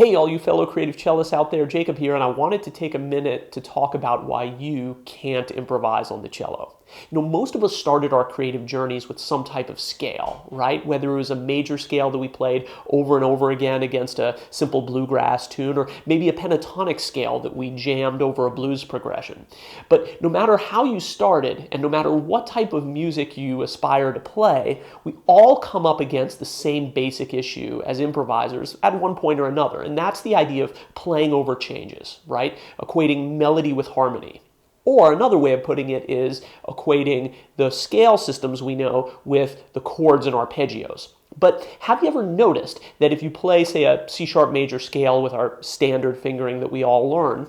Hey, all you fellow creative cellists out there, Jacob here, and I wanted to take a minute to talk about why you can't improvise on the cello. Most of us started our creative journeys with some type of scale, right? Whether it was a major scale that we played over and over again against a simple bluegrass tune, or maybe a pentatonic scale that we jammed over a blues progression. But no matter how you started, and no matter what type of music you aspire to play, we all come up against the same basic issue as improvisers at one point or another, and that's the idea of playing over changes, right? Equating melody with harmony. Or another way of putting it is equating the scale systems we know with the chords and arpeggios. But have you ever noticed that if you play, say, a C-sharp major scale with our standard fingering that we all learn,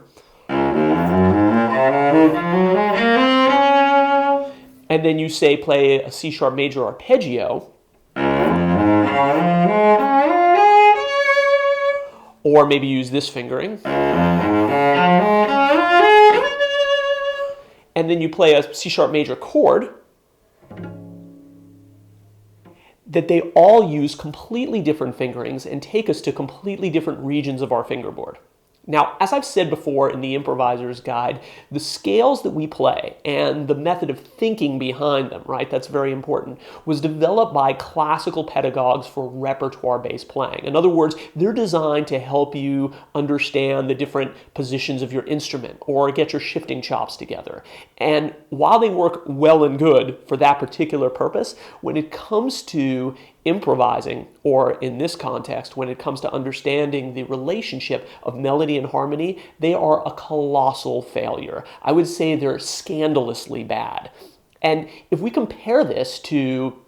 and then you say play a C-sharp major arpeggio, or maybe use this fingering, and then you play a C-sharp major chord, that they all use completely different fingerings and take us to completely different regions of our fingerboard. Now, as I've said before in the Improviser's Guide, the scales that we play and the method of thinking behind them, right, that's very important, was developed by classical pedagogues for repertoire-based playing. In other words, they're designed to help you understand the different positions of your instrument or get your shifting chops together. And while they work well and good for that particular purpose, when it comes to improvising, or in this context, when it comes to understanding the relationship of melody and harmony, they are a colossal failure. I would say they're scandalously bad. And if we compare this to,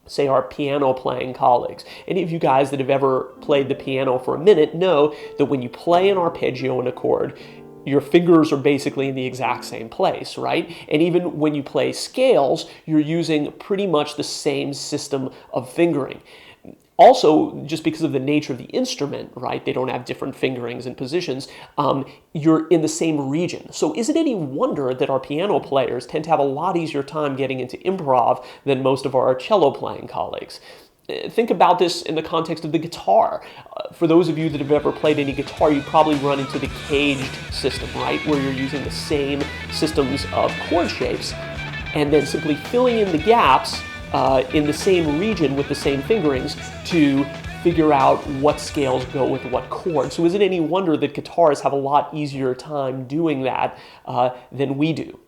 say, our piano playing colleagues, any of you guys that have ever played the piano for a minute know that when you play an arpeggio and a chord, your fingers are basically in the exact same place, right? And even when you play scales, you're using pretty much the same system of fingering. Also, just because of the nature of the instrument, right, they don't have different fingerings and positions, you're in the same region. So is it any wonder that our piano players tend to have a lot easier time getting into improv than most of our cello playing colleagues? Think about this in the context of the guitar. For those of you that have ever played any guitar, you probably run into the caged system, right? Where you're using the same systems of chord shapes and then simply filling in the gaps in the same region with the same fingerings to figure out what scales go with what chord. So is it any wonder that guitarists have a lot easier time doing that than we do?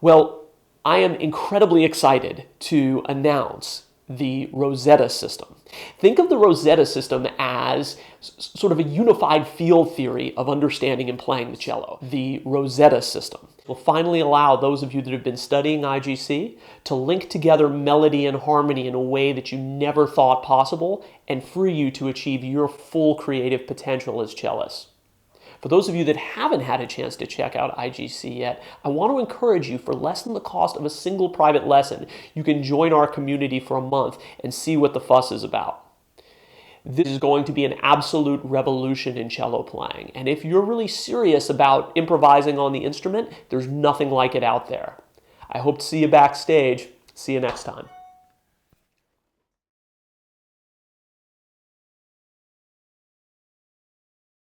Well, I am incredibly excited to announce the Rosetta system. Think of the Rosetta system as sort of a unified field theory of understanding and playing the cello. The Rosetta system will finally allow those of you that have been studying IGC to link together melody and harmony in a way that you never thought possible and free you to achieve your full creative potential as cellists. For those of you that haven't had a chance to check out IGC yet, I want to encourage you, for less than the cost of a single private lesson, you can join our community for a month and see what the fuss is about. This is going to be an absolute revolution in cello playing, and if you're really serious about improvising on the instrument, there's nothing like it out there. I hope to see you backstage. See you next time.